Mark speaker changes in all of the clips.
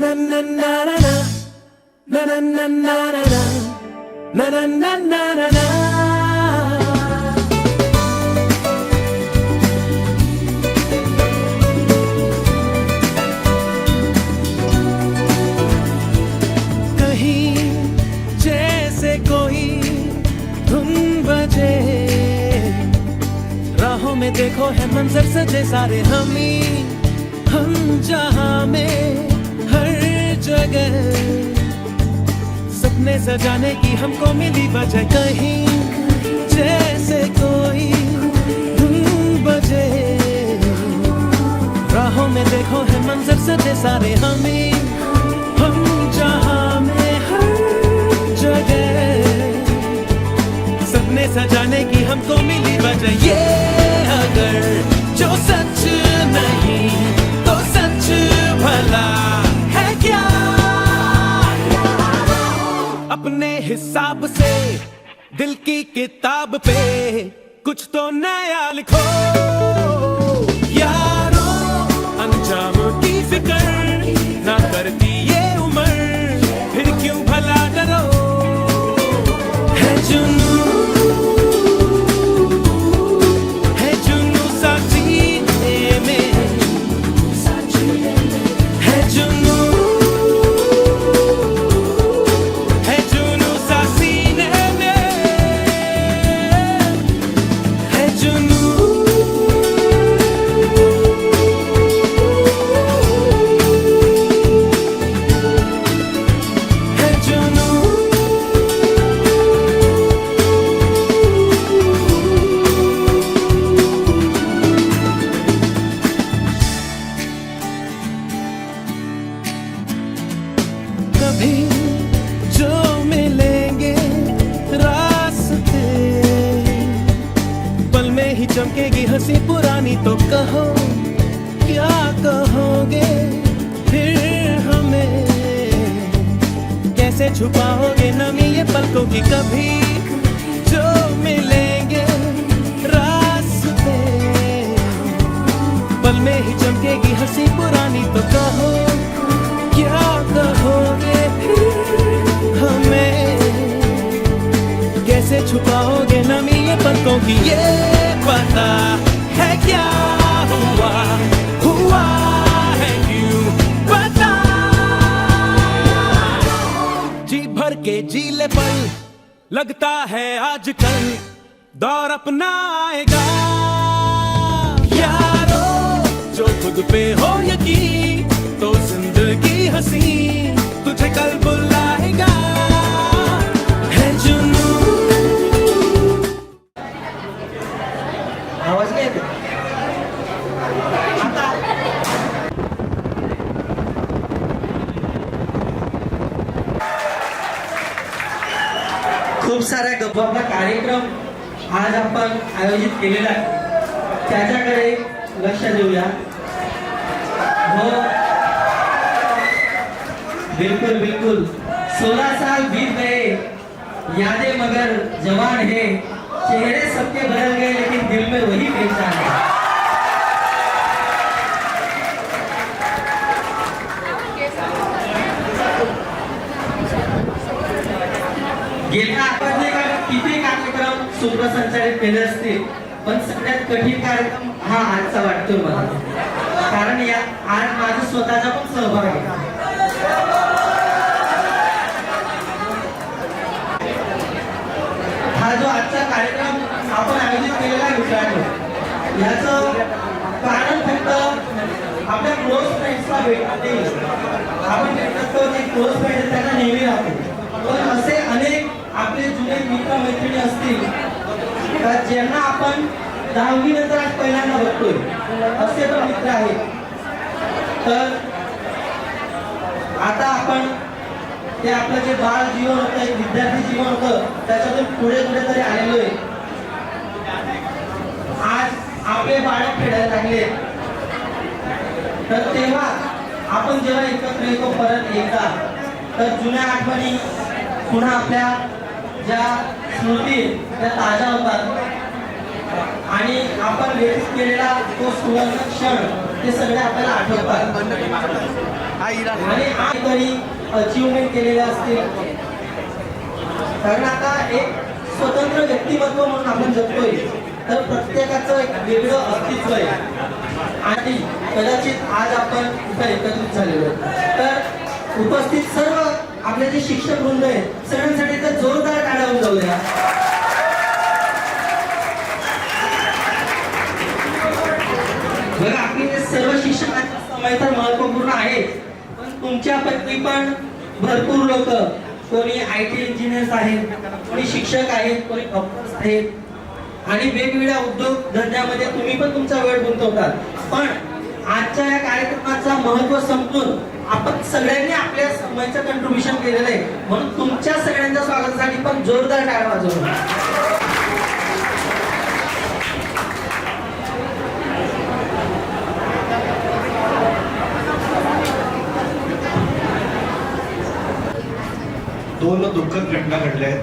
Speaker 1: na na na na na na na na na na na na na na na na. कहीं जैसे कोई धुन बजे, राहों में देखो है मंजर सजे सारे हम जहां में हर जगह सपने सजाने की हमको मिली वजह। कहीं जैसे कोई धुन बजे, राहों में देखो है मंजर सजे सारे हम जहां में हर जगह सपने सजाने की हमको मिली वजह। ये अगर जो सच नहीं तो सच भला है क्या? अपने हिसाब से दिल की किताब पे कुछ तो नया लिखो यारो। अंजाम की फिक्र ना करती ये उम्र, फिर क्यों भला डरो। है जुनू सा सीने में, है जुनू सा सीने में, है जुनू। है जुनू। कभी जो मिलेंगे रास्ते, पल में ही चमकेगी हंसी पुरानी। तो कहो क्या कहोगे फिर हमें, कैसे छुपाओगे नमी ये पलकों की। कभी जो मिलेंगे रास्ते, पल में ही चमकेगी हंसी पुरानी। तो कहो क्या कहोगे फिर हमें, कैसे छुपाओगे नमी ये पलकों की। ये पता है क्या हुआ है क्यों पता। जी भर के जीले पल लगता है आजकल दौर अपना आएगा यारो। जो खुद पे हो यकीन तो जिंदगी हंसी तुझे कल बुलाएगा। है जुनू।
Speaker 2: आवाज नाही येत. खूप साऱ्या गप्पाचा कार्यक्रम आज आपण आयोजित केलेला आहे, त्याच्याकडे लक्ष देऊया. हो बिल्कुल बिल्कुल. 16 साल बीत गए यादें मगर जवान है, चेहरे सबके बदल गए लेकिन दिल में वही पहचान है. गेल्या आपण किती कार्यक्रम सूत्रसंचालित केले असतील, पण सगळ्यात कठीण कार्यक्रम हा आजचा वाटतोय मला. कारण या आज माझा स्वतःचा पण सहभाग आहे. हा जो आजचा कार्यक्रम आपण आयोजित केलेला आहे मित्रांनो, याचं कारण फक्त आपल्या क्लोज फ्रेंड्सला भेटते. आपण भेटतो ते क्लोज फ्रेंड त्यांना नेहमी राहतो, पण असे अनेक आपले जुने मित्र मैत्रिणी असतील ज्यांना आपण 10वी नंतर आज पहिल्यांदा बघतोय, असे पण मित्र आहेत. तर आता आपण ते आपलं जे बाळ जीवन होतं, एक विद्यार्थी जीवन होतं, त्याच्यातून पुढे कुठेतरी आलेलो आहे. आज आपले बाळक खेळायला लागले, तर तेव्हा आपण जेव्हा एकत्र येतो परत एकदा, तर जुन्या आठवणी पुन्हा आपल्या ज्या स्मृती त्या ताज्या होतात आणि आपण व्यतीत केलेला तो सुवर्ण क्षण ते सगळे आपल्याला आठवतात. आणि काहीतरी अचिव्हमेंट केलेले असतील. कारण आता एक स्वतंत्र व्यक्तिमत्व म्हणून आपण जगतोय, तर प्रत्येकाचं एक वेगळं अस्तित्व आहे आणि कदाचित आज आपण इथं एकत्रित झालेलो आहोत. तर उपस्थित सर्व आपले जे शिक्षक वृंद आहेत सगळ्यांसाठी तर जोरदार टाळ्या होऊन जाऊया. बघा आपले जे सर्व शिक्षकांचा समय तर महत्वपूर्ण आहे, पण तुमच्यापैकी पण भरपूर लोक, कोणी IT इंजिनियर्स आहेत, कोणी शिक्षक आहेत, कोणी डॉक्टर्स आहेत आणि वेगवेगळ्या उद्योग धंद्यामध्ये तुम्ही पण तुमचा वेळ गुंतवतात. पण आजच्या या कार्यक्रमाचा महत्व समजून आपण सगळ्यांनी आपल्या समयाचं कंट्रीब्युशन केलेलं आहे, म्हणून तुमच्या सगळ्यांच्या स्वागतासाठी पण जोरदार टाळ्या वाजवू.
Speaker 3: दोन दुःखद घटना घडल्या आहेत.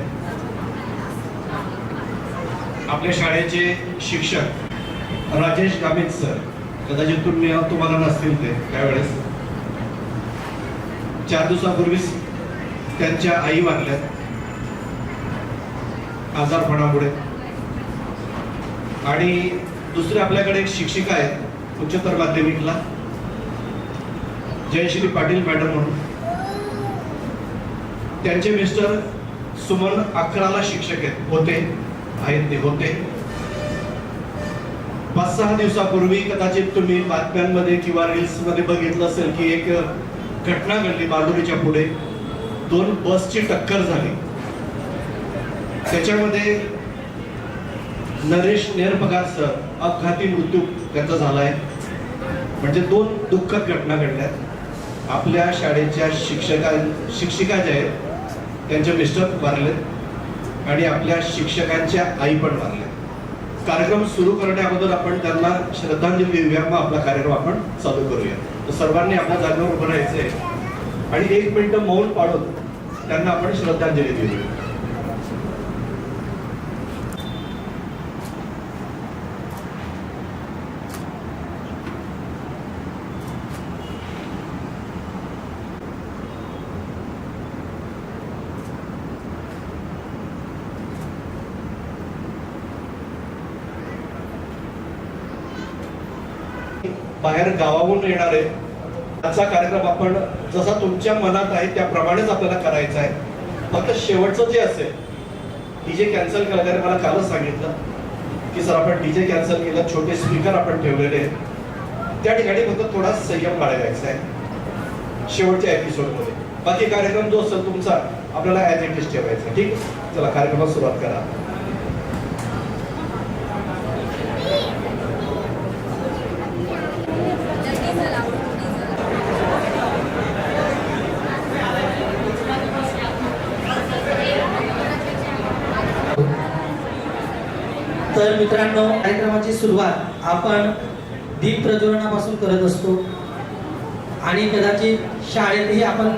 Speaker 3: आपल्या शाळेचे शिक्षक राजेश गामित सर, कदाचित तुम्हाला नसतील ते त्यावेळेस, 4 दिवसापूर्वीच त्यांच्या आई वारल्यात आजारपणामुळे. आणि दुसरे आपल्याकडे एक शिक्षिका आहेत उच्चतर माध्यमिकला, जयश्री पाटील मॅडम म्हणून. त्यांचे मिस्टर सुमन 11ला शिक्षक आहेत होते. 5-6 दिवसापूर्वी कदाचित तुम्ही बातम्यांमध्ये किंवा रील्स मध्ये बघितलं असेल की एक घटना घडली बारडोलीच्या पुढे. 2 बसची टक्कर झाली, त्याच्यामध्ये नरेश नेरपगार सर अपघाती मृत्यू त्यांचा झालाय. म्हणजे 2 दुःखद घटना घडल्यात. आपल्या शाळेच्या शिक्षिका ज्या आहेत त्यांचे मिस्टर वारलेत आणि आपल्या शिक्षकांच्या आई पण वारल्या. कार्यक्रम सुरू करण्याअगोदर आपण त्यांना श्रद्धांजली देऊया, मग आपला कार्यक्रम आपण चालू करूया. तर सर्वांनी आपल्या जागेवर उभं राहायचंय आणि 1 मिनिट मौन पाळून त्यांना आपण श्रद्धांजली देऊया. बाहेर गावाहून येणार आहे. आजचा कार्यक्रम आपण जसा तुमच्या मनात आहे त्याप्रमाणेच आपल्याला करायचा आहे. फक्त शेवटचं जे असेल, डीजे कॅन्सल केल्याने मला कालच सांगितलं की सर आपण डीजे कॅन्सल केलं, छोटे स्पीकर आपण ठेवलेले आहेत, त्या ठिकाणी फक्त थोडा संयम बाळगायचा आहे शेवटच्या एपिसोडमध्ये. बाकी कार्यक्रम जो असेल तुमचा आपल्याला ऍज इट इज ठेवायचा. ठीक, चला कार्यक्रमाला सुरुवात करा.
Speaker 2: तर मित्रांनो, कार्यक्रमाची सुरुवात आपण दीप प्रज्वलनापासून करत असतो आणि कदाचित शाळेतही आपण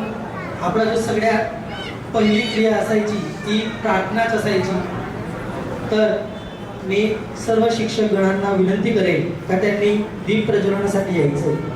Speaker 2: आपला जो सगळ्यात पहिली क्रिया असायची ती प्रार्थनाच असायची. तर मी सर्व शिक्षक गणांना विनंती करेन का त्यांनी दीप प्रज्वलनासाठी यायचं.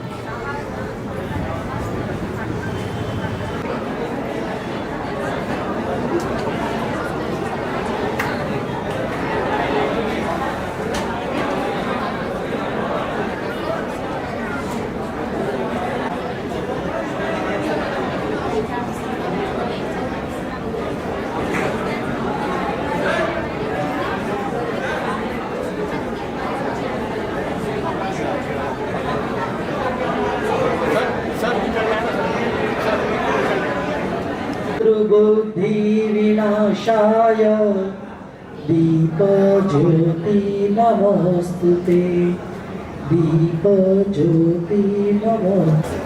Speaker 2: बुद्धि विनाशाय दीप ज्योति नमस्तुते, दीप ज्योति नमस्तुते.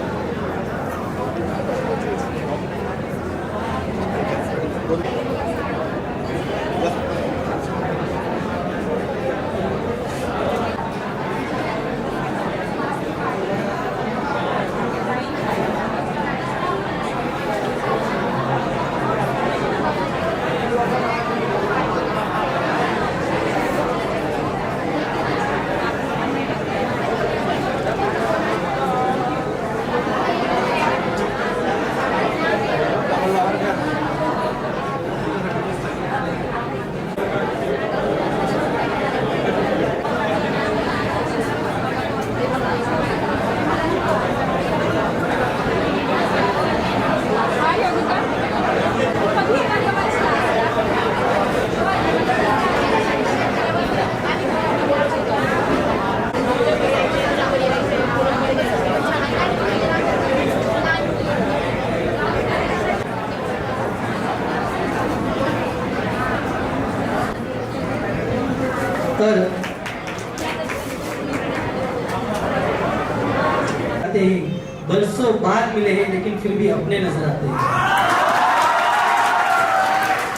Speaker 2: मिले हैं लेकिन फिर भी अपने नजर आते हैं.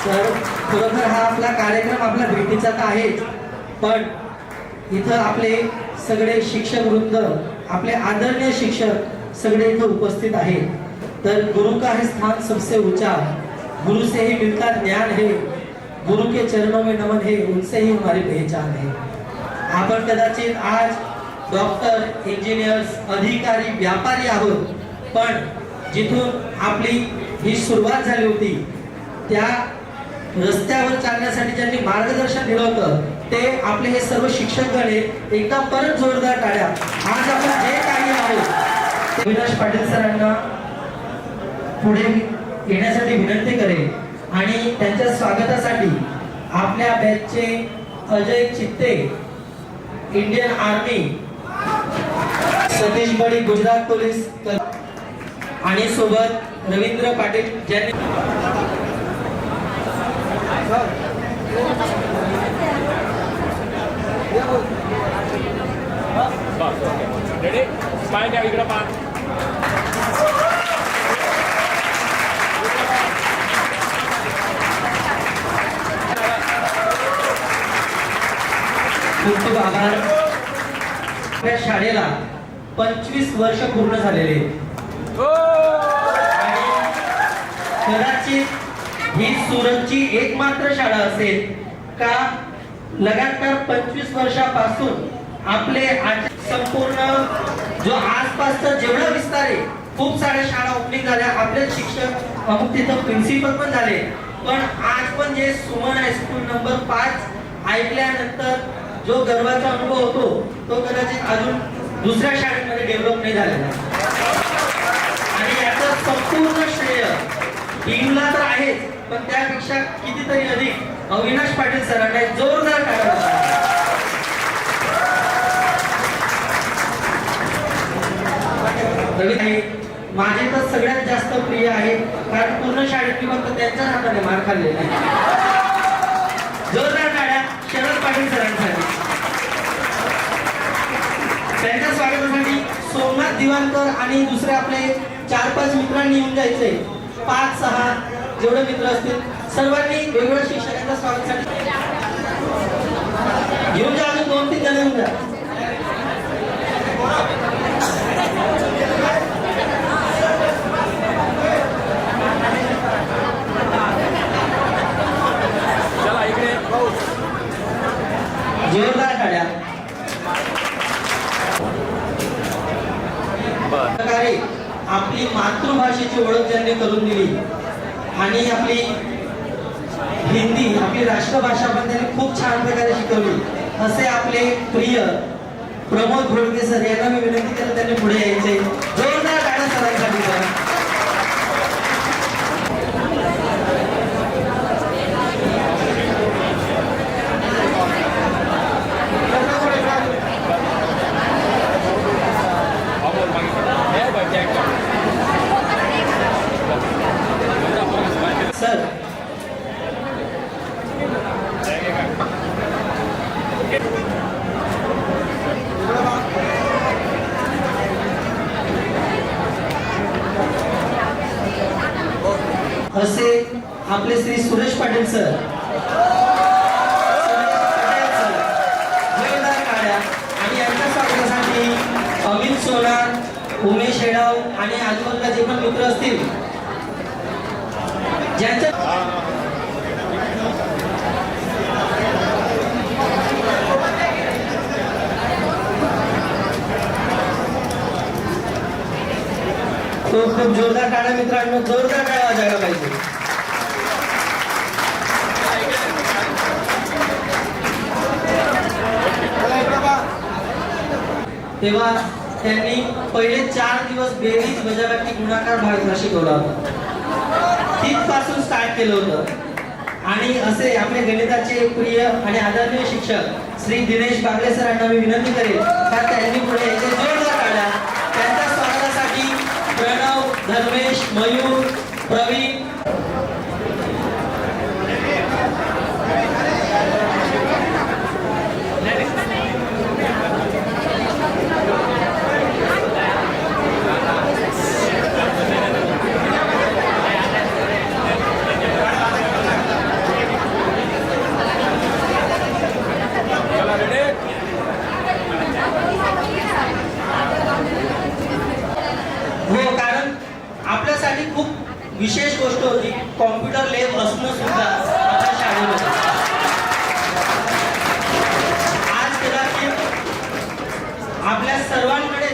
Speaker 2: तर खरोखर हा आपला कार्यक्रम आपला भेटीचा तर आहेच, पण इथं आपले सगळे शिक्षक वृंद, आपले आदरणीय शिक्षक सगळे इथं उपस्थित आहेत. तर गुरु का है स्थान सबसे ऊंचा, गुरु से ही मिलता ज्ञान है, गुरु के चरणों में नमन है, उनसे ही हमारी पहचान है. आपण कदाचित आज डॉक्टर, इंजिनियर्स, अधिकारी, व्यापारी आहोत, पण जिथून आपली ही सुरुवात झाली होती त्या रस्त्यावर चालण्यासाठी ज्यांनी मार्गदर्शन दिलं होतं ते आपले हे सर्व शिक्षकगण आहेत. एकदा परत जोरदार टाळ्या. आज आपण जे काही आहोत अविनाश पाटील सरांना पुढे येण्यासाठी विनंती करेन आणि त्यांच्या स्वागतासाठी आपल्या बॅचचे अजय चित्ते, इंडियन आर्मी, सतीश बडी, गुजरात पोलीस आणि सोबत रवींद्र पाटील ज्यांनी
Speaker 4: रेडी स्माइल द्या इकडे पहा.
Speaker 2: खूप खूप आभार. आपल्या शाळेला 25 वर्ष पूर्ण झालेले आणि कदाचित ही सुरतची एकमात्र शाळा असेल का लगातार 25 वर्षापासून आपले संपूर्ण जो आसपासचा जेवढा विस्तार आहे, खूप साऱ्या शाळा ओपनिंग झाल्या, आपले शिक्षक अमुक तिथं प्रिन्सिपल पण झाले, पण आज पण जे सुमन हायस्कूल नंबर 5 ऐकल्यानंतर जो गर्वाचा अनुभव होतो तो कदाचित अजून दुसऱ्या शाळेमध्ये डेव्हलप नाही झालेला. आणि याचं संपूर्ण श्रेय टीमला तर आहेच, पण त्यापेक्षा कितीतरी अधिक अविनाश पाटील सरांना जोरदार टाळ्या. माझे तर सगळ्यात जास्त प्रिय आहे, कारण पूर्ण शाळेत मी फक्त त्यांच्याच हाताने मार खाल्लेला आहे. जोरदार टाळ्या शरद पाटील सरांसाठी. त्यांच्या स्वागतासाठी सोमनाथ दिवाणकर आणि दुसरे आपले 4-5 मित्रांनी येऊन जायचे. 5-6 जेवढे मित्र असतील सर्वांनी वेगवेगळ्या शिक्षकांच्या स्वागतासाठी येऊन जा. अजून 2-3 जण येऊन जा.
Speaker 4: चला इकडे
Speaker 2: जोरदार टाळ्या. प्रकारे आपली मातृभाषेची ओळख ज्यांनी करून दिली आणि आपली हिंदी, आपली राष्ट्रभाषा पण त्यांनी खूप छान प्रकारे शिकवली असे आपले प्रिय प्रमोद घोडके सर यांना मी विनंती केली त्यांनी पुढे यायचे. जोरदार टाळ्या सरांसाठी. सर असे आपले श्री सुरेश पाटील सर. जोरदार टाळ्या. आणि यांच्या स्वागतासाठी अमित सोनार, उमेश हेडाव आणि आजूबाजूला जे पण मित्र असतील ज्यांच्या खूप जोरदार टाळ्या मित्रांनो, जोरदार टाळ्या वाजायला पाहिजे. तेव्हा त्यांनी पहिले 4 दिवस बेरीज वजाबाकी गुणाकार भागाकार शिकवला होता. तिथपासून स्टार्ट केलं होतं. आणि असे आपले गणिताचे प्रिय आणि आदरणीय शिक्षक श्री दिनेश बागले सरांना मी विनंती करेन का त्यांनी पुढे यायचे. जोरदार टाळ्या. त्यांच्या स्वागतासाठी प्रणव, धर्मेश, मयूर, प्रवीण. विशेष गोष्ट होती कॉम्प्युटर लॅब असणं सुद्धा आपल्या शाळेमध्ये. आज कदाचित आपल्या सर्वांकडे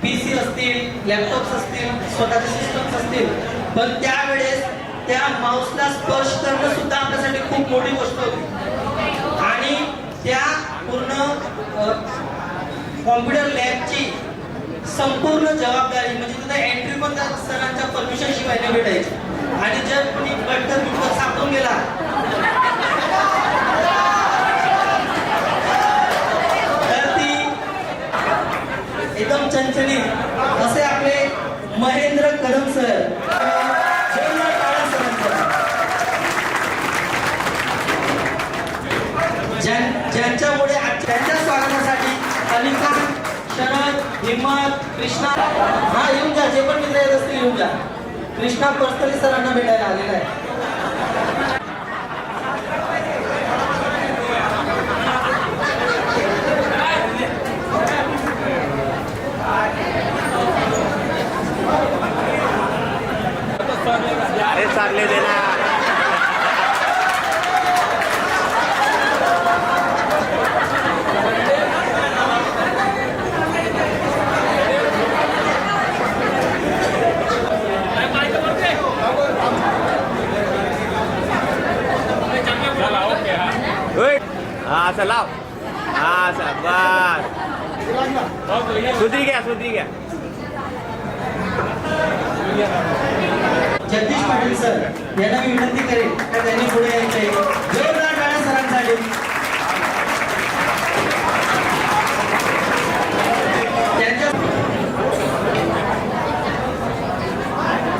Speaker 2: PC असतील, लॅपटॉप्स असतील, स्वतःचे सिस्टम्स असतील, पण त्यावेळेस त्या माऊसला स्पर्श करणं सुद्धा आपल्यासाठी खूप मोठी गोष्ट होती. आणि त्या पूर्ण कॉम्प्युटर लॅबची संपूर्ण जबाबदारी म्हणजे तिथे एंट्री पण त्या सरांच्या परमिशन शिवाय नाही भेटायची. आणि जर कोणी बटन सापडून गेला तर ती एकदम चणचणीत असे आपले महेंद्र कदम सर, जोरदार टाळ्या सरांचा. ज्यांच्यामुळे त्यांच्या स्वागतासाठी अलिखान, शरद, हिम्मत, कृष्णा, हा येऊन जा, जे पण मित्र येत असतील येऊन जा. कृष्णा पर्सनली सरांना भेटायला आलेला आहे.
Speaker 4: अरे चालले दे ना. हा चला हा बस सुधरी घ्या.
Speaker 2: जगदीश पाटील सर यांना मी विनंती करेन का त्यांनी पुढे यायचे. जोरदार टाळ्या सरांसाठी. त्यांच्या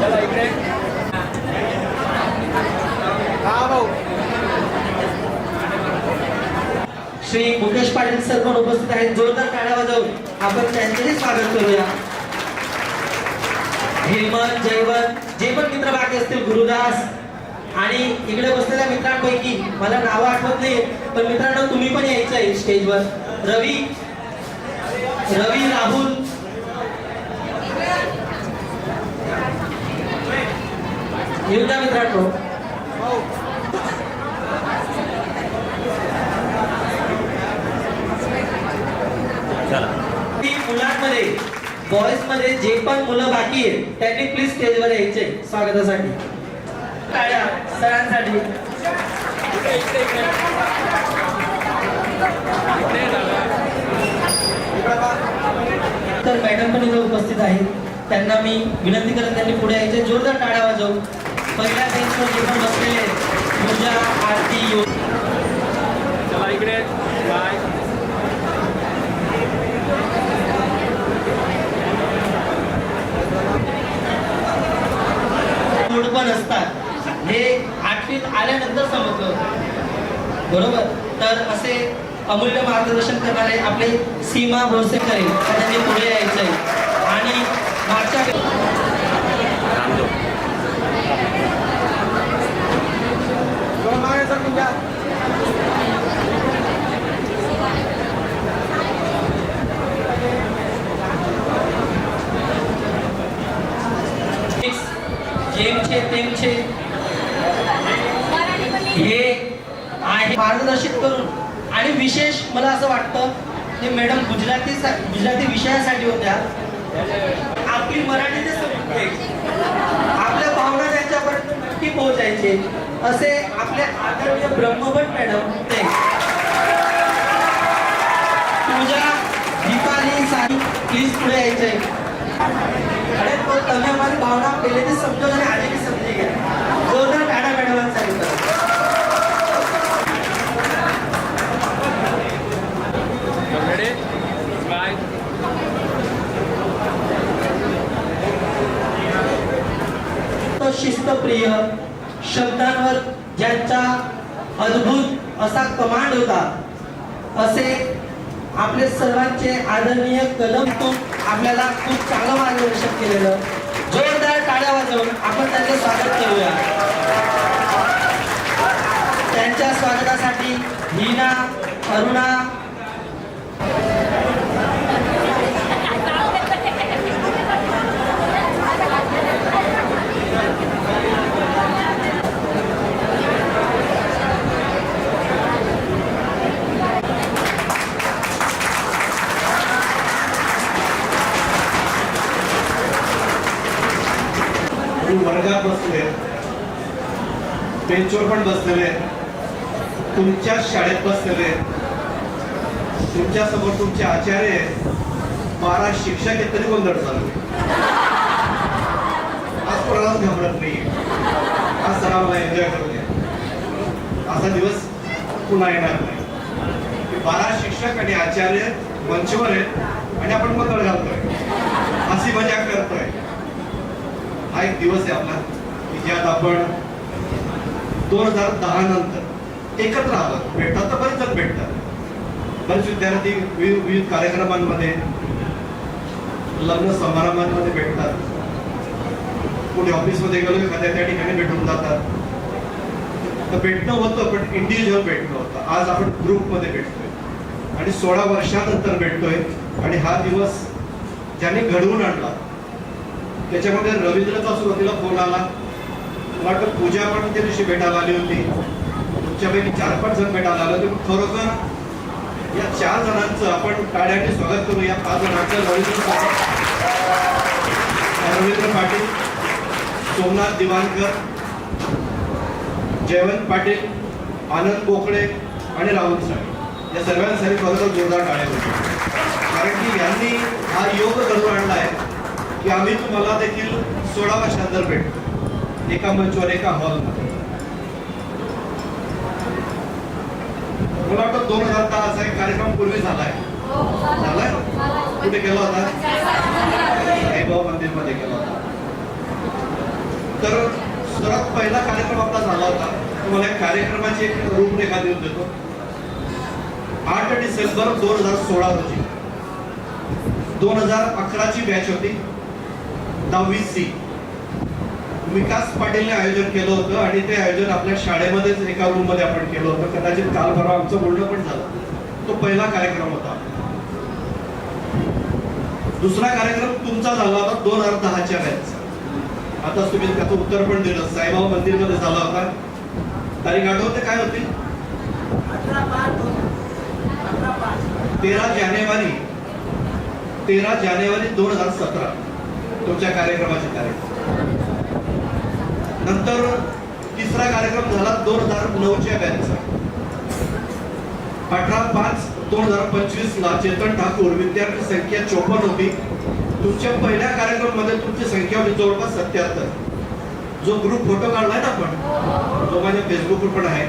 Speaker 4: चला इकडे. हा भाऊ.
Speaker 2: श्री मुकेश पाटील सर पण उपस्थित आहेत. जोरदार टाळ्या वाजवून आपण त्यांचेही स्वागत करूया. हिमत, जयवंत, जे पण मित्र बाकी असतील, गुरुदास आणि इकडे बसलेल्या मित्रांपैकी मला नावं आठवत नाही, पण मित्रांनो तुम्ही पण यायचं आहे स्टेजवर. रवी, राहुल, येऊन जा मित्रांनो. मुलांमध्ये बॉईज मध्ये जे पण मुलं बाकी आहेत त्यांनी प्लीज स्टेजवर यायचे स्वागतासाठी. टाळ्या सरांसाठी. तर मॅडम पण इथे उपस्थित आहेत. त्यांना मी विनंती करत त्यांनी पुढे यायचे. जोरदार टाळ्या वाजवू. पहिल्या बेंचवर जे पण बसलेले आहेत, पूजा, आरती,
Speaker 4: चला इकडे. बाय.
Speaker 2: मूड पण असतात. हे 8वीत आल्यानंतर समजलं होतं. बरोबर. तर असे अमूल्य मार्गदर्शन करणारे आपले सीमा भोसेकर त्यांनी पुढे यायचंय. आणि मागच्या जेमचे तेमचे हे आहे मार्गदर्शित करून. आणि विशेष मला असं वाटतं की मॅडम गुजराती विषयासाठी होत्या. आपली मराठी ते समजते, आपल्या भावना त्यांच्यापर्यंत नक्की पोहोचायचे असे आपले आदरणीय ब्रह्मभट मॅडम होते. पूजा, दीपाली, साई प्लीज पुढे यायचे. अरे तो तुम्ही हमारी भावना पहले से समझो आणि आगे भी समझेगा. जोरदार टाळ्या मॅडमांसाठी.
Speaker 4: रेडी. बाय.
Speaker 2: तो शिस्तप्रिय, शब्दांवर ज्यांचा अद्भुत असा कमांड होता, असे आपले सर्वांचे आदरणीय कदमतून आपल्याला खूप चांगलं मार्गदर्शन केलेलं. जोरदार टाळ्या वाजवून आपण त्यांचे स्वागत करूया. त्यांच्या स्वागतासाठी हीना, अरुणा,
Speaker 3: तुम्ही वर्गात बसले, बेंचवर पण बसलेले, तुमच्या शाळेत बसलेले, तुमच्या समोर तुमचे आचार्य आहेत, 12 शिक्षक आहेत, तरी गोंधळ चालू आहे. आज कोणालाच घाबरत नाही. आज सरावाला एन्जॉय करू द्या. असा दिवस पुन्हा येणार नाही. 12 शिक्षक आणि आचार्य मंचवर आहेत आणि आपण गोंधळ घालतोय, हसी मजाक करतोय. हा एक दिवस आहे आपला की ज्यात आपण 2010 नंतर एकत्र आलो. भेटतात तर बरेच जण भेटतात. बरेच विद्यार्थी विविध कार्यक्रमांमध्ये, लग्न समारंभांमध्ये भेटतात. कुठे ऑफिसमध्ये गेलो एखाद्या त्या ठिकाणी भेटून जातात. तर भेटणं होतं, पण इंडिव्हिज्युअल भेटणं होतं. आज आपण ग्रुपमध्ये भेटतोय आणि 16 वर्षानंतर भेटतोय. आणि हा दिवस ज्याने घडवून आणला त्याच्यामध्ये रवींद्रचा सुरुवातीला फोन आला. मला वाटतं पूजा पण त्या दिवशी भेटायला आली होती. तुमच्यापैकी 4-5 जण भेटायला आले होते. खरोखर या 4 जणांचं आपण टाळ्यांनी स्वागत करू. या 5 जणांचं रवींद्र पाटील, सोमनाथ दिवाणकर, जयवंत पाटील, आनंद बोकडे आणि राहुल साहेब, या सर्वांसाठी खरोखर जोरदार टाळ्या होते. कारण की यांनी हा योग घडवून आणला आहे की आम्ही तुम्हाला देखील 16 वर्षांतर भेटतो, एका मंचवर, एका हॉलमध्ये. मला वाटतं 2010 असा एक कार्यक्रम पूर्वी झालाय. कुठे केला होता? साईबाबा मंदिरमध्ये केला होता. तर सर्वात पहिला कार्यक्रम आपला झाला होता. तुम्हाला एक कार्यक्रमाची एक रूपरेखा देऊन देतो. 8 डिसेंबर 2016 रोजी 2011 ची बॅच होती, 10वी C. विकास पाटीलने आयोजन केलं होतं आणि ते आयोजन आपल्या शाळेमध्येच एका रूम मध्ये आपण केलं होतं. कदाचित काल परवा आमचं बोलणं पण झालं. तो पहिला कार्यक्रम होता. दुसरा कार्यक्रम तुमचा झाला होता 2010च्या बॅचचा. आता तुम्ही त्याचं उत्तर पण दिलं. साईबाबा मंदिरमध्ये झाला होता. तारीख आठवते काय होती? 13 जानेवारी 2017 तुमच्या कार्यक्रमाची तारीख. नंतर तिसरा कार्यक्रम झाला 2009च्या बॅचचा. 18/5/2025 ला चेतन ठाकूर, विद्यार्थी संख्या 54 होती. तुमच्या पहिल्या कार्यक्रम मध्ये तुमची संख्या होती जवळपास 77. जो ग्रुप फोटो काढलाय ना आपण, जो माझ्या फेसबुकवर पण आहे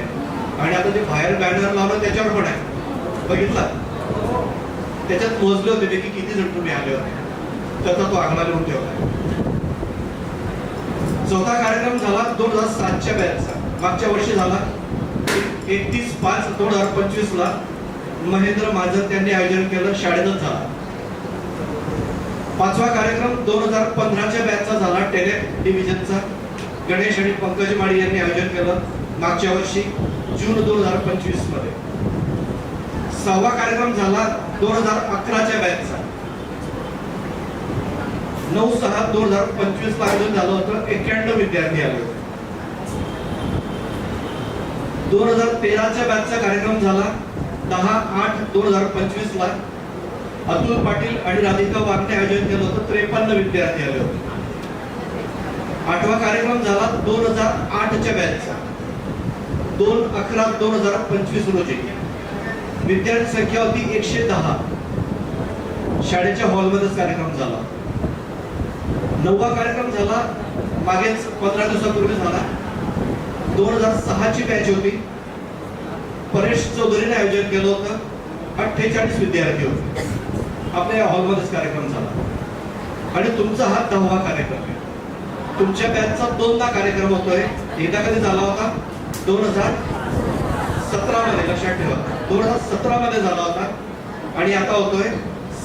Speaker 3: आणि आता ते बाहेर बॅनर लावलं त्याच्यावर पण आहे, बघितला? त्याच्यात मोजले होते की किती जण तुम्ही आले होते. त्याचा तो आकडा लिहून ठेवला. चौथा कार्यक्रम झाला 2007च्या बॅचचा, मागच्या वर्षी झाला. 31/5/2025 ला महेंद्र महाजन त्यांनी आयोजन केलं, शाळेतच झाला. पाचवा कार्यक्रम 2015च्या बॅचचा झाला, टेनेट डिव्हिजनचा. गणेश आणि पंकज माळी यांनी आयोजन केलं, मागच्या वर्षी जून 2025 मध्ये. सहावा कार्यक्रम झाला 2011च्या बॅचचा, 9/6/2025 ला आयोजन झालं होतं. 91 विद्यार्थी आले होते. 2013च्या बॅचचा कार्यक्रम झाला 10/8/2025 ला. अतुल पाटील आणि राधिका वाघने आयोजन केलं होतं. 53 विद्यार्थी आले होते. 8वा कार्यक्रम झाला 2008च्या बॅचचा, 2/11/2025 रोजी. विद्यार्थी संख्या होती 110. शाळेच्या हॉलमध्येच कार्यक्रम झाला. 9वा कार्यक्रम झाला मागेच 15 दिवसापूर्वी झाला. 2006ची बॅच होती. परेश चौधरीने आयोजन केलं होतं. 48 विद्यार्थी होते. आपल्या हॉलमध्येच कार्यक्रम झाला. आणि तुमचा हा 10वा कार्यक्रम आहे. तुमच्या बॅचचा 2दा कार्यक्रम होतोय. एकदा कधी झाला होता? 2017 मध्ये, लक्षात ठेवा. 2017 मध्ये झाला होता. आणि आता होतोय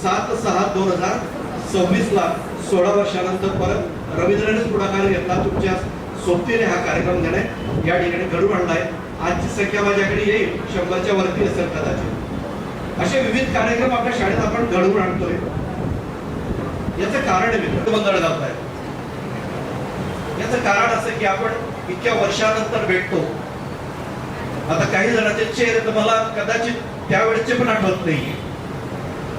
Speaker 3: 7/6/2026 ला. 16 वर्षानंतर परत रवींद्रनेच पुढाकार घेतला. तुमच्या सोबतीने हा कार्यक्रम घेणे या ठिकाणी घडून आणलाय. आजची संख्या माझ्याकडे येईल 100च्या वरती असेल कदाचित. असे विविध कार्यक्रम आपल्या शाळेत आपण घडवून आणतोय. याचं कारण गोंधळ घालत आहे. याचं कारण असं की आपण इतक्या वर्षानंतर भेटतो. आता काही जणांचे चेहरे तर मला कदाचित त्यावेळेचे पण आठवत नाहीये.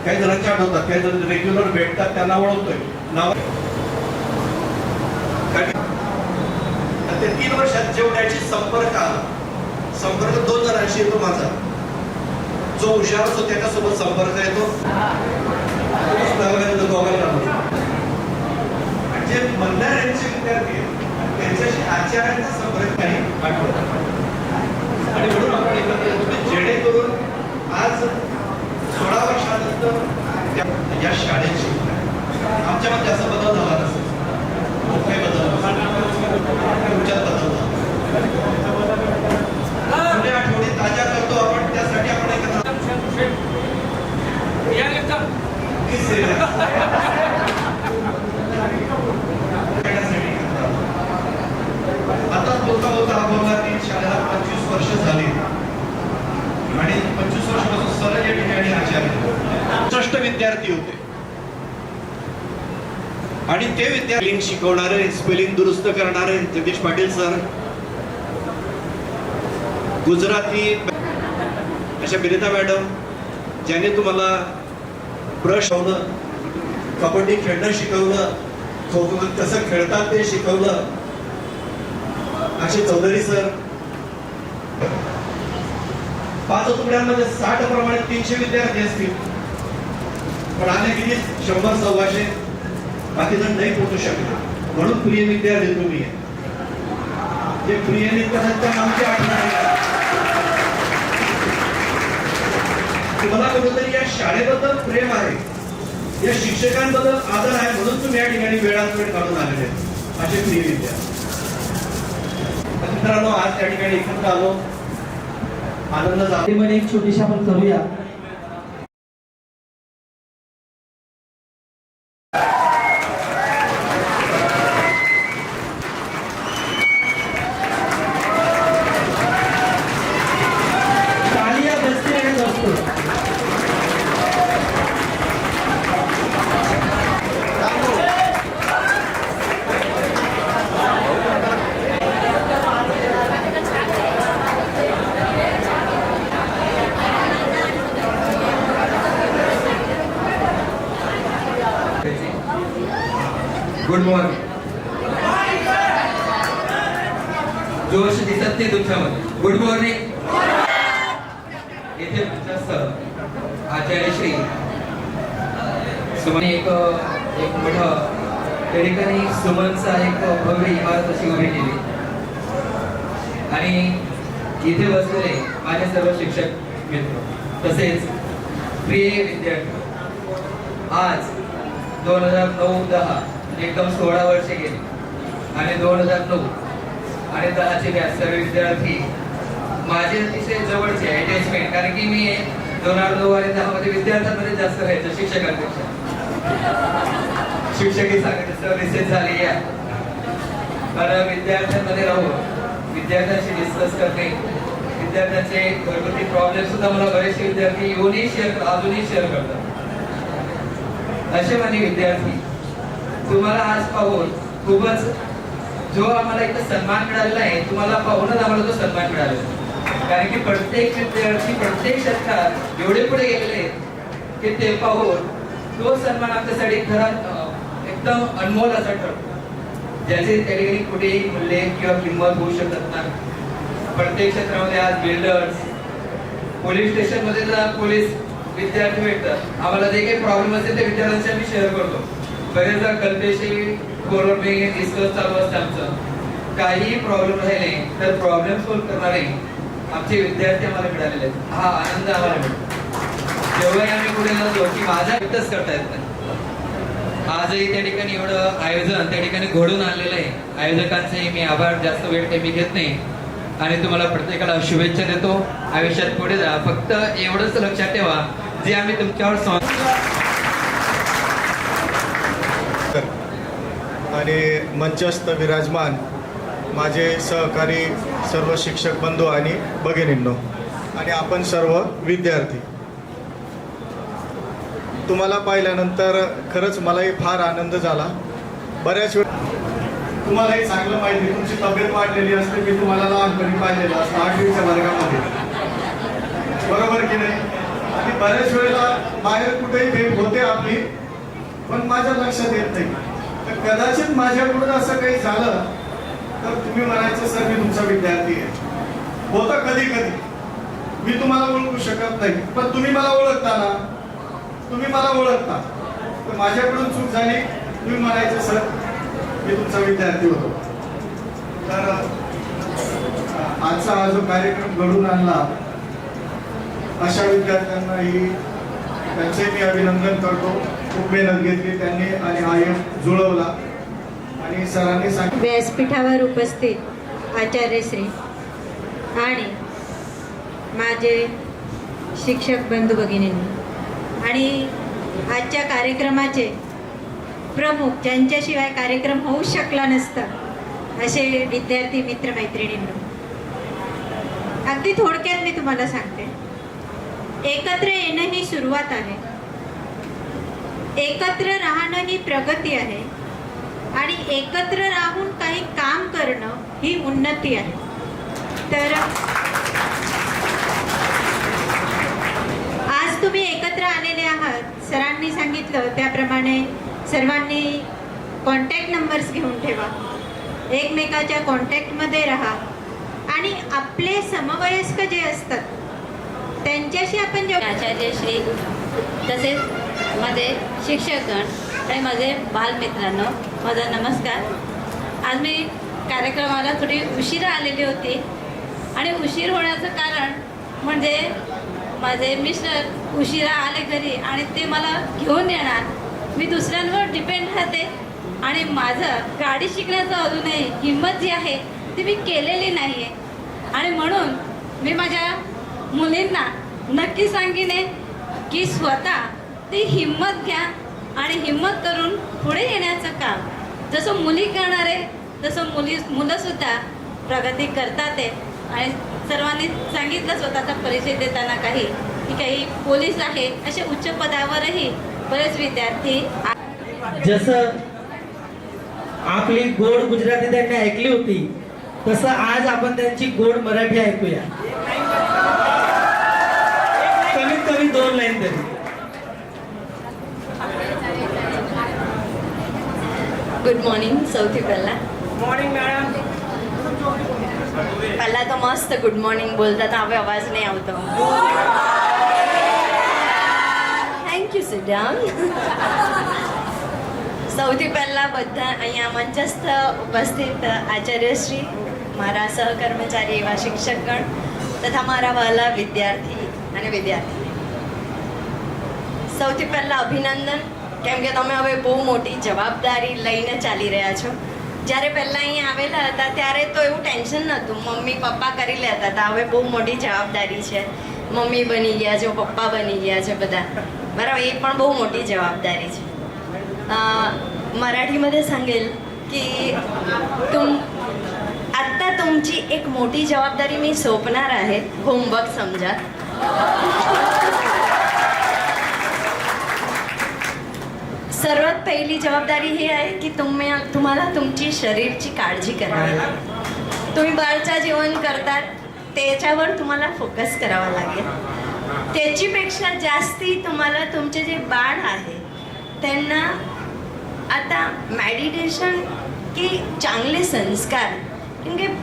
Speaker 3: काही जणांचे आठवतात, काही जण रेग्युलर भेटतात त्यांना ओळखतोय. नाव 3 वर्षात जेवढ्याची संपर्क दोन जणांशी येतो माझा, जो हुशार असतो त्याच्यासोबत संपर्क येतो, जे म्हणणाऱ्यांचे विद्यार्थी त्यांच्याशी आचार्यांचा संपर्क काही आठवतात आणि म्हणून आपण एकत्र येतो, जेणेकरून आज 16 वर्षानंतर या शाळेची आमच्यामध्ये असा बदल झाला नसेल, मोठे बदल तुमच्यात बदल झाला. जुन्या आठवणी ताज्या करतो आपण, त्यासाठी आपण एकत्र आता बोलता बोलता हा बोलला की शाळेला 25 वर्ष झाली आणि 25 वर्षापासून सलग या ठिकाणी आचार्य 65 विद्यार्थी होते आणि ते विद्यार्थी शिकवणारे, स्पेलिंग दुरुस्त करणारे जगदीश पाटील सर, गुजराती अशा बिनिता मॅडम, ज्याने तुम्हाला ब्रश शिकवलं, कबड्डी खेळणं शिकवलं, खो खो कसं खेळतात ते शिकवलं, असे चौधरी सर. 5 तुकड्यांमध्ये 60 प्रमाणे 300 विद्यार्थी असतील, पण आले किती 100-125, बाकी जण नाही पोहोचू शकले. म्हणून प्रिय विद्यार्थी तुम्ही जे प्रिय नित्यानंतर आमची आठवण आहे. तुम्हाला कुठेतरी या शाळेबद्दल प्रेम आहे, या शिक्षकांबद्दल आदर आहे, म्हणून तुम्ही या ठिकाणी वेळात वेळ काढून आलेले असे प्रिय विद्यार्थी. मित्रांनो, आज त्या ठिकाणी एकत्र आलो, आनंद झाला.
Speaker 2: एक छोटीशी आपण करूया.
Speaker 5: Good morning. जोश दिसत नाही तुमच्यामध्ये. Good morning. येथे आचार्य श्री सुमन एक मोठं त्या ठिकाणी सुमनचा एक भव्य इमारत अशी उभी केली आणि इथे बसलेले माझे सर्व शिक्षक मित्र तसेच प्रिय विद्यार्थी, आज 2009-10 एकदम 16 वर्षे गेली आणि 2009 आणि 10चे बॅच सर्व विद्यार्थी माझे अतिशय जवळचे अटॅचमेंट, कारण की मी 2009 आणि 10 मध्ये विद्यार्थ्यांमध्ये जास्त राहायचं शिक्षकांपेक्षा. शिक्षकही सांगायचे सर रिसेस झाली या, कारण विद्यार्थ्यांमध्ये राहून विद्यार्थ्यांशी डिस्कस करणे, विद्यार्थ्यांचे घरगुती प्रॉब्लेम सुद्धा मला बरेचसे विद्यार्थी येऊनही अजूनही शेअर करतात. असे माझे विद्यार्थी, तुम्हाला आज पाहून खूपच जो आम्हाला इथं सन्मान मिळालेला आहे, तुम्हाला पाहूनच आम्हाला तो सन्मान मिळालेला आहे. कारण की प्रत्येक विद्यार्थी प्रत्येक क्षेत्रात एवढे पुढे गेलेले आहेत की ते पाहून तो सन्मान आमच्यासाठी खरा एकदम अनमोल असा ठरतो, ज्याचे त्या ठिकाणी कुठेही मूल्य किंवा किंमत होऊ शकत नाही. प्रत्येक क्षेत्रामध्ये आज बिल्डर्स, पोलीस स्टेशन मध्ये जर पोलीस विद्यार्थी भेटतात, आम्हाला जे काही प्रॉब्लेम असेल ते विद्यार्थ्यांशी आम्ही शेअर करतो. बरेचदा कल्पेशी फोरमने डिस्कस चालू असतं आमचं. काही प्रॉब्लेम राहिले तर प्रॉब्लेम सॉल्व्ह करणारे आमचे विद्यार्थी आम्हाला मिळालेले आहेत. हा आनंद आम्हाला मिळतो. जेव्हाही आम्ही पुढे जातो की माझा व्यक्तच करता येत नाही. आजही त्या ठिकाणी एवढं आयोजन त्या ठिकाणी घडून आणलेलं आहे. आयोजकांचे मी आभार, जास्त वेळ काही मी घेत नाही आणि तुम्हाला प्रत्येकाला शुभेच्छा देतो. आयुष्यात पुढे जा, फक्त एवढंच लक्षात ठेवा जे आम्ही तुमच्यावर
Speaker 6: आणि मंचस्थ विराजमान माझे सहकारी सर्व शिक्षक बंधू आणि भगिनींनो आणि आपण सर्व विद्यार्थी, तुम्हाला पाहिल्यानंतर खरंच मलाही फार आनंद झाला. बऱ्याच वेळ तुम्हालाही चांगलं माहिती, तुमची तब्येत वाढलेली असते. मी तुम्हाला लहानपणी पाहिलेलं असतं 8वीच्या वर्गामध्ये, बरोबर की नाही? आणि बऱ्याच वेळेला बाहेर कुठेही भेट होते आपली, पण माझ्या लक्षात येत नाही. तर कदाचित माझ्याकडून असं काही झालं तर तुम्ही म्हणायचं सर मी तुमचा विद्यार्थी आहे. होतं कधी कधी मी तुम्हाला ओळखू शकत नाही, पण तुम्ही मला ओळखता ना, तुम्ही मला ओळखता. तर माझ्याकडून चूक झाली, तुम्ही म्हणायचं सर मी तुमचा विद्यार्थी होतो. तर आजचा हा जो कार्यक्रम घडून आणला अशा विद्यार्थ्यांनाही त्यांचे मी अभिनंदन करतो. खूप मेहनत घेतली त्यांनी आणि हा योग जुळवला. आणि सरांनी सांगितलं
Speaker 7: व्यासपीठावर उपस्थित आचार्यश्री आणि माझे शिक्षक बंधू भगिनींनी आणि आजच्या कार्यक्रमाचे प्रमुख ज्यांच्याशिवाय कार्यक्रम होऊ शकला नसता असे विद्यार्थी मित्रमैत्रिणींनो, अगदी थोडक्यात मी तुम्हाला सांगते. एकत्र येणं ही सुरुवात आहे, एकत्र राहणं ही प्रगती आहे आणि एकत्र राहून काही काम करणं ही उन्नती आहे. तर आज तुम्ही एकत्र आलेले आहात. सरांनी सांगितलं त्याप्रमाणे सर्वांनी कॉन्टॅक्ट नंबर्स घेऊन ठेवा, एकमेकाच्या कॉन्टॅक्टमध्ये राहा आणि आपले समवयस्क जे असतात त्यांच्याशी आपण जेव्हा
Speaker 8: आचार्यश्री तसेच माझे शिक्षकगण आणि माझे बालमित्रांनो, माझा नमस्कार. आज मी कार्यक्रमाला थोडी उशिरा आलेली होती आणि उशीर होण्याचं कारण म्हणजे माझे मिस्टर उशिरा आले घरी आणि ते मला घेऊन येणार. मी दुसऱ्यांवर डिपेंड राहते आणि माझं गाडी शिकण्याचं अजूनही हिंमत जी आहे ती मी केलेली नाही आहे. आणि म्हणून मी माझ्या मुलींना नक्की सांगेन की स्वतः ती हिंमत घ्या आणि हिंमत करून पुढे येण्याचं काम जसं मुली करणार आहे तसं मुलंसुद्धा प्रगती करतात आहे. आणि सर्वांनी सांगितलं स्वतःचा परिचय देताना की काही पोलीस आहे, असे उच्च पदावरही बरेच विद्यार्थी.
Speaker 2: जसं आपली गोड गुजराती त्यांनी ऐकली होती तसं आज आपण त्यांची गोड मराठी ऐकूया, कमीत कमी 2 लाईन तरी.
Speaker 8: Good morning. સૌથી પહેલા પહેલા તો મસ્ત ગુડ મોર્નિંગ બોલતા હતા, હવે અવાજ નહીં આવતો. Thank you. Sit down. સૌથી પહેલા બધા અહીંયા મંચસ્થ ઉપસ્થિત આચાર્યશ્રી, મારા સહકર્મચારી એવા શિક્ષકગણ તથા મારા વહાલા વિદ્યાર્થી અને વિદ્યાર્થી, સૌથી પહેલા અભિનંદન, કેમ કે તમે હવે બહુ મોટી જવાબદારી લઈને ચાલી રહ્યા છો. જ્યારે પહેલાં અહીંયા આવેલા હતા ત્યારે તો એવું ટેન્શન નહોતું, મમ્મી પપ્પા કરી લેતા હતા. હવે બહુ મોટી જવાબદારી છે, મમ્મી બની ગયા છે, પપ્પા બની ગયા છે બધા, બરાબર. એ પણ બહુ મોટી જવાબદારી છે. मराठीमध्ये सांगेल की आत्ता तुमची एक मोठी जबाबदारी मी सोपणार आहे, होमवर्क समजा. सर्वात पहिली जबाबदारी ही आहे की तुम्हाला तुमची शरीरची काळजी करावी लागेल. तुम्ही बाळचं जेवण करतात त्याच्यावर तुम्हाला फोकस करावा लागेल. त्याच्यापेक्षा जास्ती तुम्हाला तुमचे जे बाळ आहे त्यांना आता मेडिटेशन की चांगले संस्कार, कारण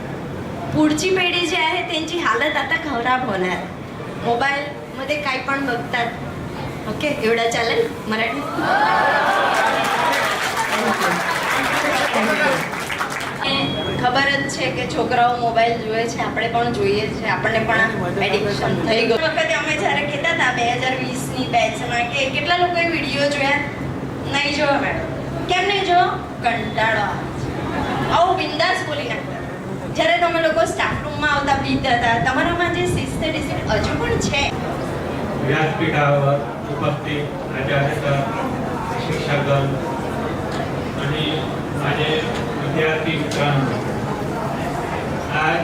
Speaker 8: पुढची पिढी जी आहे त्यांची हालत आता खराब होणार. मोबाईलमध्ये काही पण बघतात. ओके, एवढं चालेल मराठी. ખબર જ છે કે છોકરાઓ મોબાઈલ જુએ છે, આપણે પણ જોઈએ છે, આપણને પણ એડિક્શન થઈ ગયું. વખતે અમે જ્યારે કહેતા હતા 2020ની બેચમાં કે કેટલા લોકોએ વિડીયો જોયા? નહીં જોયો મેડમ. કેમ નહીં જોયો? કંટાળો આવે છે. આવું બિંદાસ બોલી નાખતા. જ્યારે તમે લોકો સ્ટાફ રૂમમાં આવતા પીતા હતા, તમારામાં જે શિસ્ત ડિસિપ્લિન હજુ પણ છે.
Speaker 4: व्यासपीठावर उपस्थित आचार्य, शिक्षकगण आणि माझे विद्यार्थी मित्रांनो, आज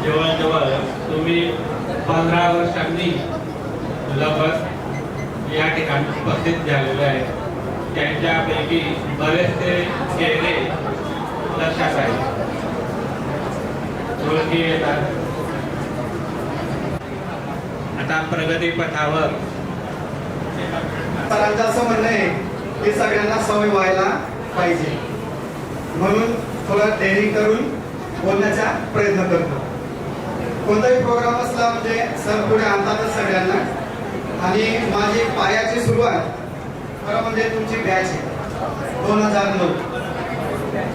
Speaker 4: जवळजवळ तुम्ही 15 वर्षांनी लगभग या ठिकाणी उपस्थित झालेले आहेत. त्यांच्यापैकी बरेचसे चेहरे लक्षात आहेत, ओळखी येतात. आता प्रगती पथावर
Speaker 6: सरांचं असं म्हणणं आहे की सगळ्यांना सवय व्हायला पाहिजे, म्हणून थोडं डेअरिंग करून बोलण्याचा प्रयत्न करतो. कोणताही प्रोग्राम असला म्हणजे सर पुढे आणतातच सगळ्यांना. आणि माझी पायाची सुरुवात खरं म्हणजे तुमची बॅच आहे 2009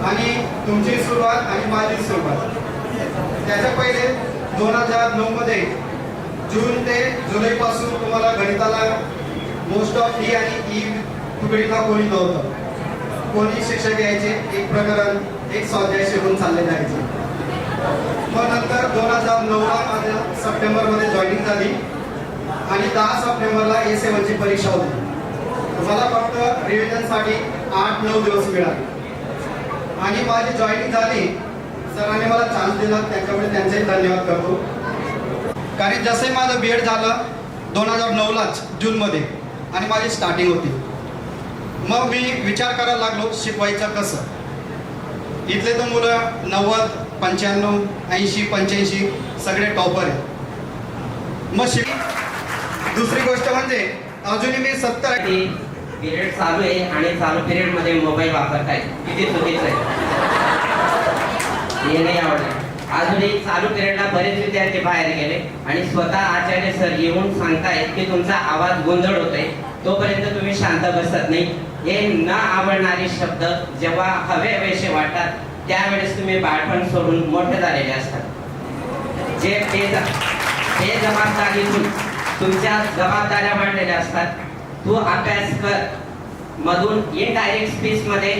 Speaker 6: आणि तुमची सुरुवात आणि माझी सुरुवात. त्याच्या पहिले 2009 मध्ये जून ते जुलैपासून तुम्हाला गणिताला मोस्ट ऑफ ई आणि ई तुकडीला कोणी नव्हतं. कोणी शिक्षक यायचे, एक प्रकरण एक स्वाध्याय शिकून चालले जायचे. मग नंतर 2009ला माझ्या सप्टेंबरमध्ये जॉईनिंग झाली आणि 10 सप्टेंबरला A7 ची परीक्षा होती. मला फक्त रिव्हिजनसाठी 8-9 दिवस मिळाले आणि माझी जॉईनिंग झाली. सरांनी मला चान्स दिला, त्याच्यामुळे त्यांचेही धन्यवाद करतो. कारण जसे माझं B.Ed झालं 2009लाच जूनमध्ये आणि माझी स्टार्टिंग होती. मग मी विचार करायला लागलो शिकवायचं कसं. इथले तर मुलं 90, 95, 80, 85 सगळे टॉपर आहेत. मग दुसरी गोष्ट म्हणजे अजूनही मी 70
Speaker 9: पिरियड चालू आहे आणि चालू पिरियड मध्ये मोबाईल वापरताय, किती चुकीचं आहे. हे नाही आवडलं. अजूनही चालू पिरियडला बरेच विद्यार्थी बाहेर गेले आणि स्वतः आचार्य सर येऊन सांगतायत की तुमचा आवाज गोंधळ होतोय, तोपर्यंत तुम्ही शांत बसत नाही. हे न आवडणारे शब्द जेव्हा हवेसे वाटतात त्यावेळेस तुम्ही बाळपण सोडून मोठे झालेले असतात. जे ते जबाबदारीतून तुमच्या जबाबदाऱ्या वाढलेल्या असतात. तू अभ्यास कर, मधून इनडायरेक्ट स्पीच मध्ये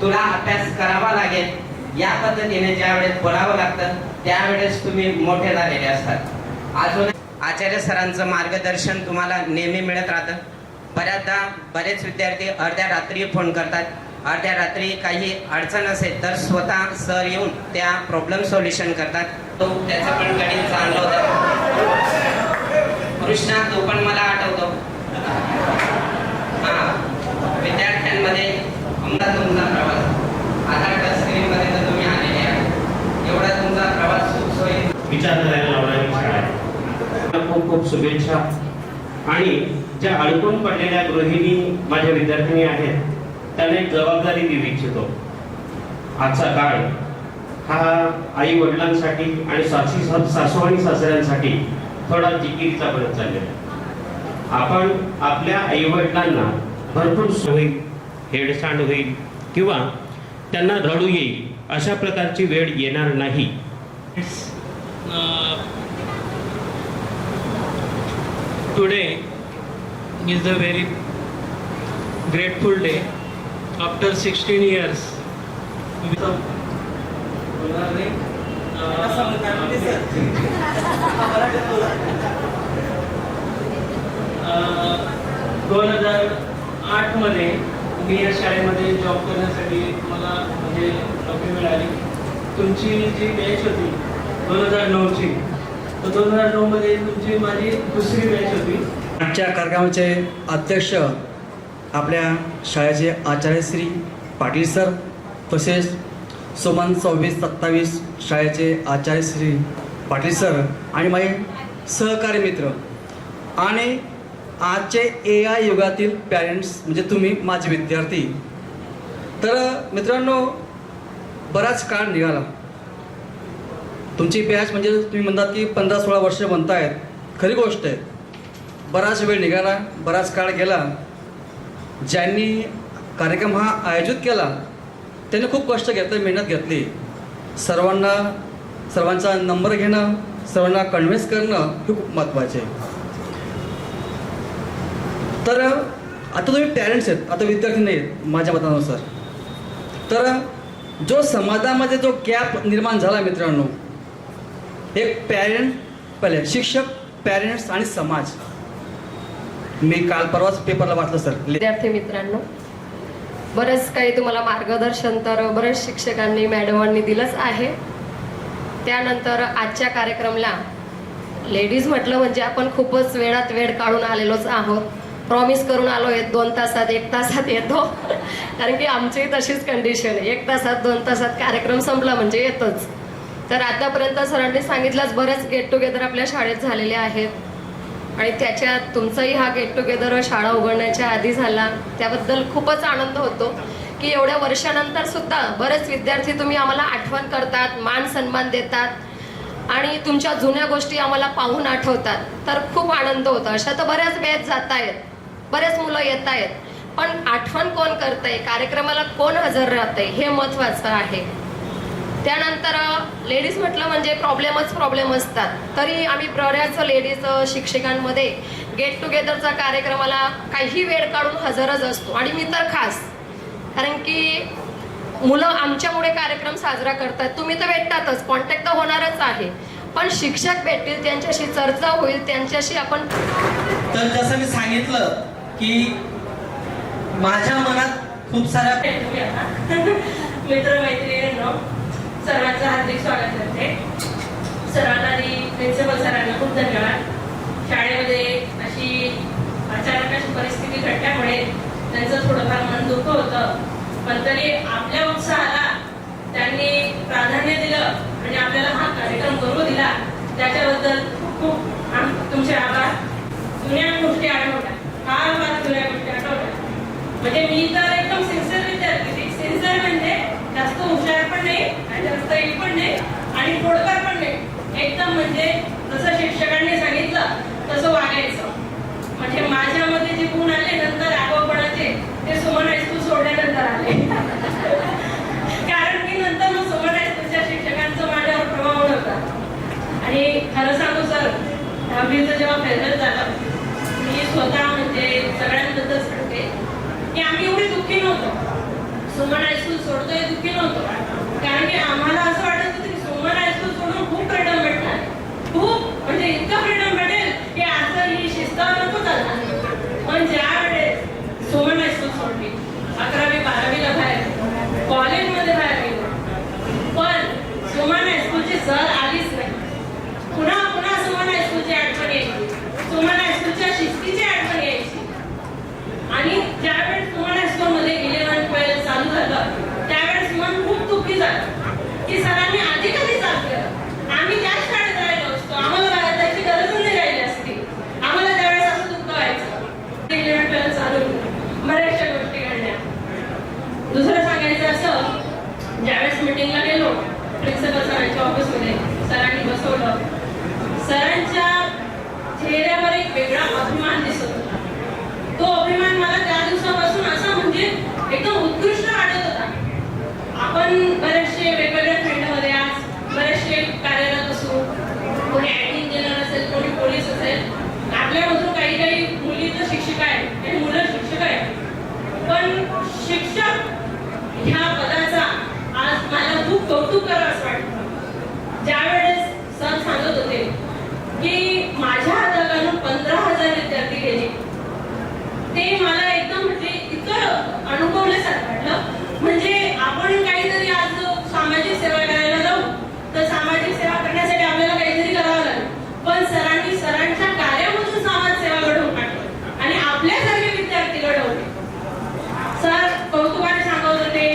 Speaker 9: तुला अभ्यास करावा लागेल या पद्धतीने ज्या वेळेस बोलावं लागतं त्यावेळेस तुम्ही मोठे झालेले असतात. अजून आचार्य सरांचं मार्गदर्शन तुम्हाला नेहमी मिळत राहतं. बऱ्याचदा बरेच विद्यार्थी अर्ध्या रात्री फोन करतात. अर्ध्या रात्री काही अडचण असेल तर स्वतः सर येऊन त्या प्रॉब्लेम सोल्युशन करतात. तो त्याचं पण गणित चांगलं होतं. कृष्णा तो पण मला आठवतो. विद्यार्थ्यांमध्ये तुमचा प्रवास आता टच स्क्रीन मध्ये तर तुम्ही आलेले आहात. एवढा तुमचा प्रवास सुखसोयी
Speaker 4: विचार करायला लावणारी शाळा आहे. खूप खूप शुभेच्छा. आणि ज्या अडकून पडलेल्या गृहिणी माझ्या विद्यार्थिनी आहेत त्यांना एक जबाबदारी देऊ इच्छितो. आजचा काळ हा आई वडिलांसाठी आणि सासू आणि सासऱ्यांसाठी थोडा जिकिरीचा बनत चाललेला आहे. आपण आपल्या आई वडिलांना भरपूर होईल, हेडस्टांड होईल किंवा त्यांना रडू येईल अशा प्रकारची वेळ येणार नाही.
Speaker 10: Today is a very grateful day. After 16 years, दोन 2008 मध्ये मी या शाळेमध्ये जॉब करण्यासाठी मला म्हणजे नोकरी मिळाली. तुमची जी बॅच होती 2009ची, तर 2009 मध्ये तुमची माझी दुसरी बॅच होती.
Speaker 11: आजच्या कार्यक्रमाचे अध्यक्ष आपल्या शाळेचे आचार्य श्री पाटील सर, तसेच सुमन 26-27 शाळेचे आचार्य श्री पाटील सर आणि माझे सहकारी मित्र आणि आजचे AI युगातील पॅरेंट्स म्हणजे तुम्ही माझे विद्यार्थी. तर मित्रांनो, बराच काळ निघाला. तुमची बॅच म्हणजे तुम्ही म्हणतात की 15-16 वर्ष म्हणतायत, खरी गोष्ट आहे. बराच वेळ निघाला, बराच काळ गेला. ज्यांनी कार्यक्रम हा आयोजित केला त्यांनी खूप कष्ट घेतले, मेहनत घेतली. सर्वांचा नंबर घेणं, सर्वांना कन्व्हिन्स करणं हे खूप महत्त्वाचे आहे. तर आता तुम्ही पॅरेंट्स आहेत, आता विद्यार्थी नाही आहेत माझ्या मतानुसार. तर जो समाजामध्ये जो गॅप निर्माण झाला मित्रांनो, एक पॅरेंट, पहिले शिक्षक, पॅरेंट्स आणि समाज. मी काल परवाच पेपरला वाचलं सर.
Speaker 12: विद्यार्थी मित्रांनो, बरंच काही तुम्हाला मार्गदर्शन तर बरेच शिक्षकांनी मॅडमांनी दिलंच आहे. त्यानंतर आजच्या कार्यक्रमाला लेडीज म्हटलं म्हणजे आपण खूपच वेळात वेळ काढून आलेलोच आहोत. प्रॉमिस करून आलो आहे 2 तासात 1 तासात येतो, कारण की आमची तशीच कंडिशन आहे. 1 तासात 2 तासात कार्यक्रम संपला म्हणजे येतोच. तर आतापर्यंत सरांनी सांगितलंच बरेच गेट टुगेदर आपल्या शाळेत झालेले आहेत आणि त्याच्यात तुमचाही हा गेट टुगेदर शाळा उघडण्याच्या आधी झाला. त्याबद्दल खूपच आनंद होतो. की एवढ्या वर्षानंतर सुद्धा बरेच विद्यार्थी तुम्ही आम्हाला आठवण करतात, मान सन्मान देतात आणि तुमच्या जुन्या गोष्टी आम्हाला पाहून आठवतात, तर खूप आनंद होतो. अशा तर बऱ्याच बॅच जात आहेत, बरेच मुलं येत आहेत, पण आठवण कोण करतंय, कार्यक्रमाला कोण हजर राहतंय हे महत्त्वाचं आहे. त्यानंतर लेडीज म्हटलं म्हणजे प्रॉब्लेम असतात. तरी आम्ही बऱ्याच लेडीज शिक्षकांमध्ये गेट टुगेदरचा कार्यक्रमाला काही वेळ काढून हजरच असतो आणि मी तर खास, कारण की मुलं आमच्यामुळे कार्यक्रम साजरा करतात. तुम्ही तर भेटतातच, कॉन्टॅक्ट तर होणारच आहे, पण शिक्षक भेटतील, त्यांच्याशी चर्चा होईल, त्यांच्याशी आपण.
Speaker 2: तर जसं मी सांगितलं की माझ्या मनात खूप साऱ्या
Speaker 10: मित्रमैत्रिणींनो, सर्वांचं हार्दिक स्वागत करते. सर्वांना आणि प्रिन्सिपल सरांना खूप धन्यवाद. शाळेमध्ये अशी अचानक अशी परिस्थिती घडल्यामुळे त्यांचं थोडंफार मन दुःख होतं, पण तरी आपल्या उत्साहाला त्यांनी प्राधान्य दिलं आणि आपल्याला हा कार्यक्रम करू दिला, त्याच्याबद्दल खूप खूप तुमचे आभार. जुन्या गोष्टी आठवल्या, फार जुन्या गोष्टी आठवल्या. म्हणजे मी तर एकदम सिन्सिअर विद्यार्थी, सिन्सिअर म्हणजे जास्त हुशार पण नाही आणि जास्त एक पण नाही आणि थोडंफार पण नाही, एकदम म्हणजे जसं शिक्षकांनी सांगितलं तसं वागायचं. म्हणजे माझ्यामध्ये जे गुण आले नंतर आगाऊपणाचे, ते सुमन हायस्कूल सोडल्यानंतर आले. कारण की नंतर मग सुमन हायस्कूलच्या शिक्षकांचा माझ्यावर प्रभाव होता. आणि खरं सांगू सर, 10वीचं जेव्हा फेअरवेल झालं, मी स्वतः म्हणजे सगळ्यांबद्दल सांगते की आम्ही एवढे दुःखी नव्हतो. सुमन हायस्कूल सोडतोय दुःखी नव्हतो, कारण की आम्हाला असं वाटत होतं की सुमन हायस्कूल सोडून खूप फ्रीडम भेटणार, खूप म्हणजे इतकं फ्रीडम भेटेल की असं ही शिस्त नको चालणार. पण ज्या वेळेस सुमन हायस्कूल सोडली, 11वी 12वीला बाहेर, कॉलेजमध्ये बाहेर गेलो, पण सुमन हायस्कूलची सर आलीच नाही. पुन्हा पुन्हा सुमन हायस्कूलची आठवण यायची, सुमन हायस्कूलच्या शिस्तीची आठवण यायची. आणि ज्यावेळेस सुमन हायस्कूलमध्ये 11-12 चालू झालं, त्यावेळेस मन खूप दुःखी झालं की सरांनी आधी कधी चालू केलं. आम्ही त्याच शाळेत राहिलो असतो, आम्हाला बाहेर जायची गरज नाही राहिली असती. आम्हाला त्यावेळेस असं दुःख व्हायचं. 11-12 चालू बऱ्याचशा गोष्टी घडल्या. दुसरं सांगायचं असं, ज्यावेळेस मिटिंगला गेलो प्रिन्सिपल सरांच्या ऑफिसमध्ये, सरांनी बसवलं, सरांच्या चेहऱ्यावर एक वेगळा अभिमान दिसत होता. तो अभिमान मला त्या दिवसापासून असा म्हणजे एकदम उत्कृष्ट वाटत होता. आपण बरेचसे वेगवेगळ्या फील्डमध्ये आज बरेचसे कार्यरत असू, कोणी आयटी इंजिनियर असेल, कोणी पोलीस असेल, आपल्यामधून काही काही मुली तर शिक्षिका आहेत आणि मुलं शिक्षक आहेत, पण शिक्षक ह्या पदाचा आज मला खूप कौतुक करावं असं वाटतं. ज्यावेळेस सर सांगत होते की माझ्या हाताखालून 15,000 विद्यार्थी गेले, ते मला एकदम म्हणजे इतकं अनुभवल्यासारखं वाटलं. म्हणजे आपण काहीतरी आज सामाजिक सेवा करायला जाऊ तर सामाजिक सेवा करण्यासाठी आपल्याला काहीतरी करावं लागेल, पण सरांनी सरांच्या कार्यामधून समाज सेवा घडवून काढली आणि आपल्यासारखे विद्यार्थी घडवले. सर कौतुकाने सांगत होते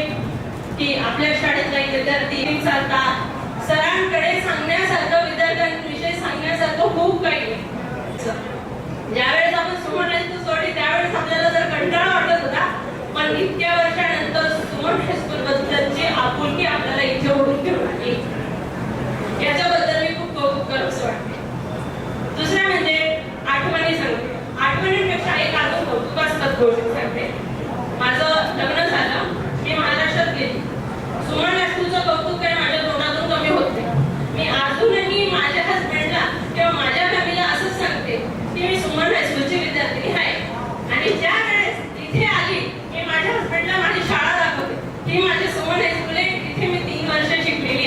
Speaker 10: की आपल्या शाळेतला विद्यार्थी चालतात, सरांकडे सांगण्यासारखं, विद्यार्थ्यांविषयी सांगण्यासारखं खूप काही आहे. ज्यावेळेस आपण सुमन हायस्कूल सोडली त्यावेळेस आपल्याला जर कंटाळा वाटत होता, पण इतक्या वर्षानंतर सुमन हायस्कूल बद्दलची आपुलकी आपल्याला इथे ओढून घेऊन आली. याच्याबद्दल मी खूप कौतुक करावंसं वाटते. दुसरं म्हणजे आठवणी सांगते. आठवणींपेक्षा एक अजून कौतुकास्पद गोष्ट सांगते. माझं लग्न झालं, मी महाराष्ट्रात गेली. सुमन हायस्कूलचं कौतुक काही माझ्या तोंडातून कमी होत नाही. मी अजूनही माझ्या हसबंडला किंवा माझ्या फॅमिलीला असंच सांगते की मी सुमन हायस्कूलची विद्यार्थिनी आहे. आणि ज्या वेळेस इथे आली मी माझ्या हसबंडला माझी शाळा दाखवते की माझे सुमन हायस्कूल आहे, तिथे मी 3 वर्ष शिकलेली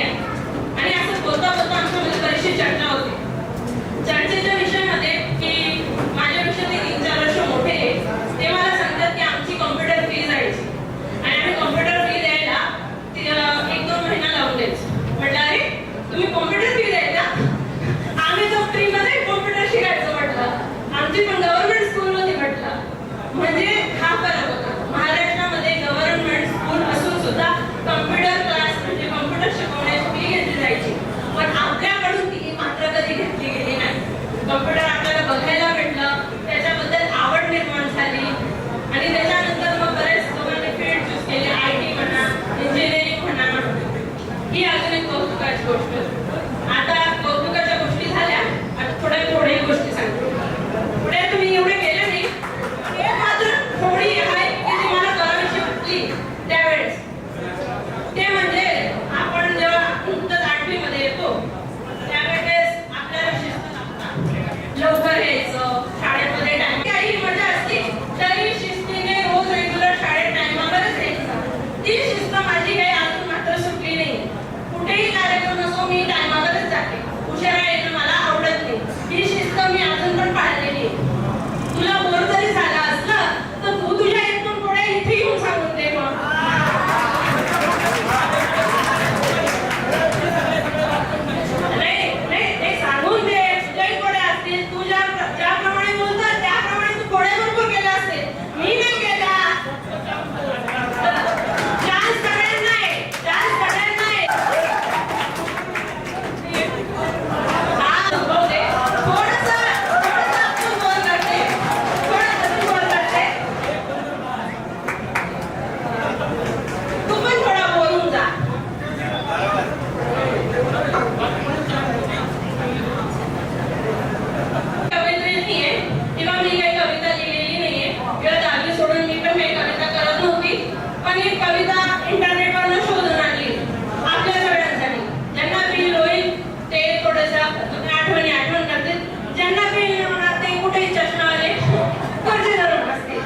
Speaker 8: ही अजून एक कौतुकाची गोष्ट. आता कौतुकाच्या गोष्टी झाल्या, आता थोड्या गोष्टी सांगते. पुढे तुम्ही एवढे केले नाही, एक मात्र थोडी आहे की ती मला करावीशी वाटली त्यावेळेस. ते म्हणजे आपण जेव्हा नुकतंच 8वी मध्ये येतो त्यावेळेस आपल्याला शिस्त लागतात, लवकर यायचं, शाळेमध्ये टाइम, काही मजा असते तरी शिस्तीने रोज रेग्युलर शाळेत टाइमावरच यायचं. ती शिस्त माझी काही अजून मात्र सुटली नाही. कुठेही कार्यक्रम असो मी टाइमावरच जाते, उशिरा येणं मला आवडत नाही. ही शिस्त मी अजून पण पाळलेली आहे. तुला बोर जरी झाला असलं तर तू तुझ्या इथून पुढे इथे येऊन सांगून दे. मग नाही ते सांगून दे. तुझ्याही कोडे असतील, तू ज्याप्रमाणे बोलतात त्याप्रमाणे तू कोडे भरपूर केले असते, मी नाही केला. चान्स सगळ्यांना आहे, चान्स सगळ्यांना आहे. हा संभव दे. थोडंसं आपण बोल करते, थोडंसं बोल करते. तू पण थोडा बोलून जा. कवित्री नाहीये किंवा मी काही कविता लिहिलेली नाहीये किंवा 10वी सोडून मी पण काही कविता करत नव्हती. पण ही कविता इंटरनेटवरनं शोधून आणली आपल्या सगळ्यांसाठी. ज्यांना फील होईल ते थोडंसं आठवण करतील, ज्यांना फील नाही होणार ते कुठेही चष्मावाले कर्जे धरून बसतील.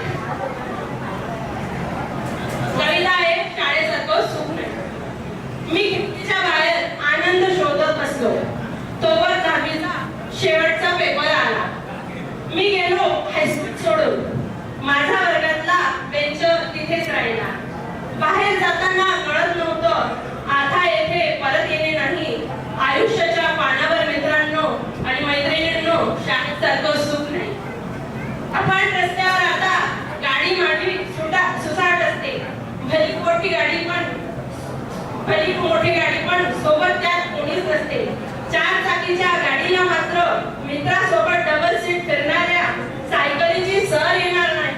Speaker 8: कविता आहे शाळेसारखं सुख नाही. मी खिडकीच्या बाहेर आनंद शोधत बसलो, तोवर 10वीचा शेवटचा पेपर आला. मी गेलो हायस्कूल सोडून. माझा वर्गातला बेंच तिथेच राहिला. बाहेर जाताना कळत नव्हतं आता येथे परत येणे नाही. आयुष्याच्या पानावर मित्रांनो आणि मैत्रिणींनो शाळेसारखं सुख नाही. आपण रस्त्यावर आता गाडी मागवी सुसाट असते. भली मोठी गाडी पण सोबत त्यात कोणीच नसते. 4 चाकीच्या गाडीला मात्र मित्रासोबत डबल सीट फिरणाऱ्या सायकलीची सर येणार नाही.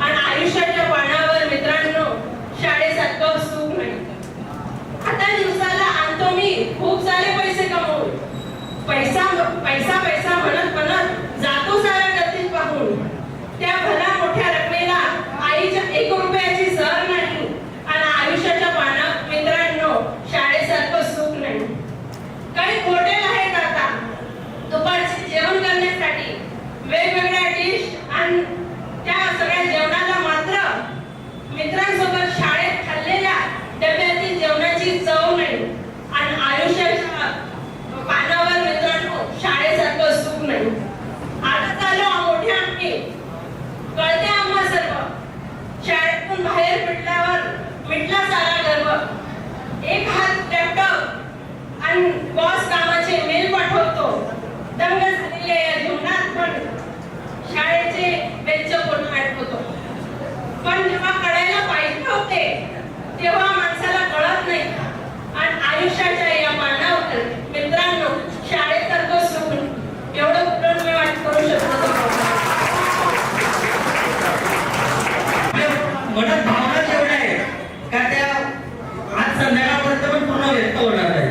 Speaker 8: आणि आयुष्याच्या पानावर मित्रांनो शाळेसारखं सुख नाही. आता दिवसाला आणतो मी खूप सारे पैसे कमवून. पैसा म्हणत जातो साऱ्या गतीत पाहून. त्या भल्या मोठ्या रकमेला आईच्या 1 रुपयाची सर नाही. आणि आयुष्याच्या पानात मित्रांनो शाळेसारखं सुख नाही. काही हॉटेल आहेत आता दुपारचे जेवण करण्यासाठी, वेगवेगळ्या डिश, आणि त्या सगळ्या जेवणाला मात्र मित्रांसोबत शाळेत खाल्लेल्या डब्यातील जेवणाची चव नाही. आणि आयुष्याच्या पानावर मित्रांनो शाळेसारखं सुख नाही. आता चालू मोठ्या आम्ही कळते आम्हा सर्व. शाळेतून बाहेर मिटला सारा गर्व. एक हात लॅपटॉप आणि बॉस कामाचे मेल पाठवतो. दंग झालेल्या या जीवनात पण शाळेचे बेंच फोटो आठवतो. पण जेव्हा कळायला पाहिजे होते तेव्हा माणसाला कळत नाही. आणि आयुष्याच्या या पानावर मित्रांनो शाळेसारखं सुख एवढं कुठून मी वाट करू शकतो.
Speaker 2: मनात भावना जेवढ्या आहेत का त्या आज संध्याकाळपर्यंत पण पूर्ण व्यक्त होणार आहे.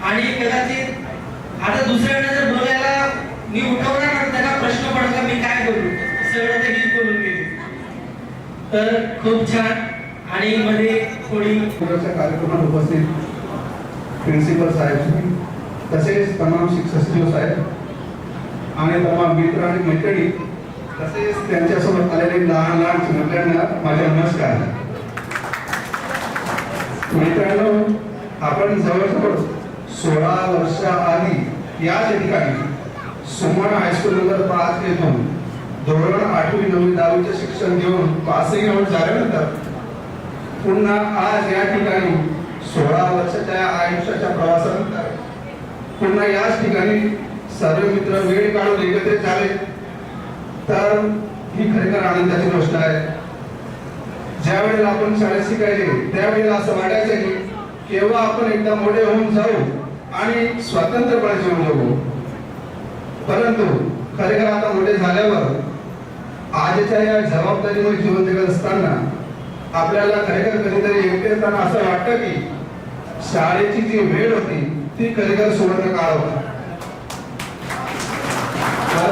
Speaker 2: आणि कदाचित आता दुसऱ्याकडे जर बोलायला मी उठवणार तर त्याला प्रश्न पडला मी काय बोलू, सगळं ते हीच बोलून गेली. तर खूप छान. आणि मध्ये थोडी
Speaker 6: कार्यक्रमात उपस्थित प्रिन्सिपल साहेब, तसेच तमाम शिक्षक साहेब आणि तमाम मित्र आणि मैत्रिणी, तसेच त्यांच्यासोबत आलेले लहान चिमुकल्यांना माझा नमस्कार. मित्रांनो, आपण जवळजवळ 16 वर्षाआधी याच ठिकाणी सोमवार हायस्कूल नंबर 5 येथून धोरण 8वी 9वी 10वीचे शिक्षण घेऊन पासही होऊन झाल्यानंतर पुन्हा आज या ठिकाणी 16 वर्षाच्या आयुष्याच्या प्रवासानंतर पुन्हा याच ठिकाणी सर्व मित्र वेळ काढून एकत्रित झाले, तर ही खरेखर आनंदाची गोष्ट आहे. ज्या वेळेला आपण शाळेत शिकायचे त्यावेळेला असं वाटायचं की केव्हा आपण एकदा मोठे होऊन जाऊ आणि स्वतंत्रपणे जीवन जगू. परंतु खरेखर आता मोठे झाल्यावर आजच्या या जबाबदारीमुळे जीवन जगत असताना आपल्याला खरेखर कधीतरी एकटे असताना असं वाटतं की शाळेची जी वेळ होती ती कलिगर सुवर्ण काळ होता. तर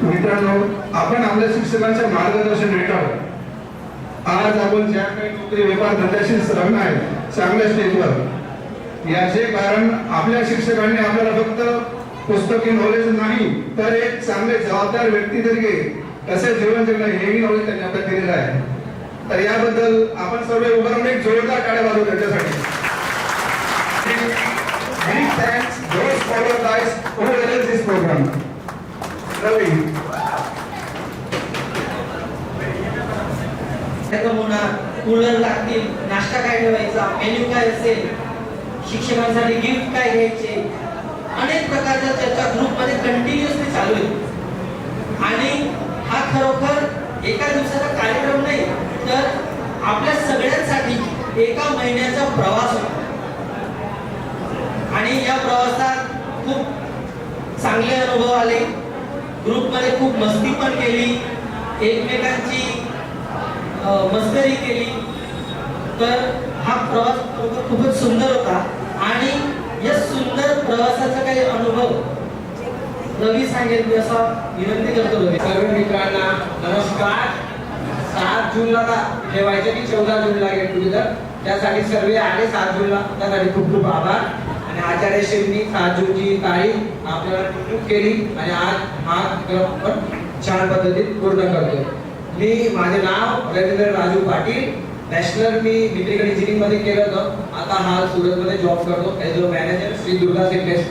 Speaker 6: मित्रांनो, आपण आपल्या शिक्षकांचे मार्गदर्शन भेटावं. आज आपण ज्या काही नोकरी व्यापार धंद्याशी संलग्न आहेत चांगल्या स्टेजवर, याचे कारण आपल्या शिक्षकांनी आपल्याला फक्त पुस्तकी नॉलेज नाही तर एक चांगले जबाबदार व्यक्ती तरी कसे जीवन जगणं हेही नॉलेज त्यांनी आपल्याला दिलेलं आहे. तर याबद्दल आपण सर्व उभं राहून एक जोरदार टाळ्या वाजवू त्यांच्यासाठी. Many thanks those followed guys who arranged this program. Ravi,
Speaker 2: cooler लागतील, नाश्ता काय ठेवायचा, मेन्यू काय असेल, शिक्षकांसाठी गिफ्ट काय घ्यायचे, अनेक प्रकारच्या चर्चा ग्रुपमध्ये कंटिन्युअसली चालू आहे. आणि हा खरोखर एका दिवसाचा कार्यक्रम नाही तर आपल्या सगळ्यांसाठी एका महिन्याचा प्रवास होता. आणि या प्रवासात खूप चांगले अनुभव आले. ग्रुपमध्ये खूप मस्ती पण केली, एकमेकांची मस्करी केली. तर हा प्रवास खूपच सुंदर होता. आणि या सुंदर प्रवासाचा काही अनुभव रवी सांगेल मी असा विनंती करतो. रवी.
Speaker 5: सर्व मित्रांना नमस्कार. 7 जूनला ठेवायचं की 14 जूनला गेट टुगेदर, त्यासाठी सर्व आले 7 जूनला, त्यासाठी खूप खूप आभार. आणि आचार्यश्रींनी 7 जूनची तारीख आपल्याला निवडून केली आणि आज हा कार्यक्रम पण छान पद्धतीत पूर्ण करतो. मी माझे नाव रवींद्र राजू पाटील, बॅचलर मी मेकॅनिकल इंजिनिअरिंग मध्ये केलं होतं. आता हा सुरतमध्ये जॉब करतो as a manager Shri Durga सेक्रेस.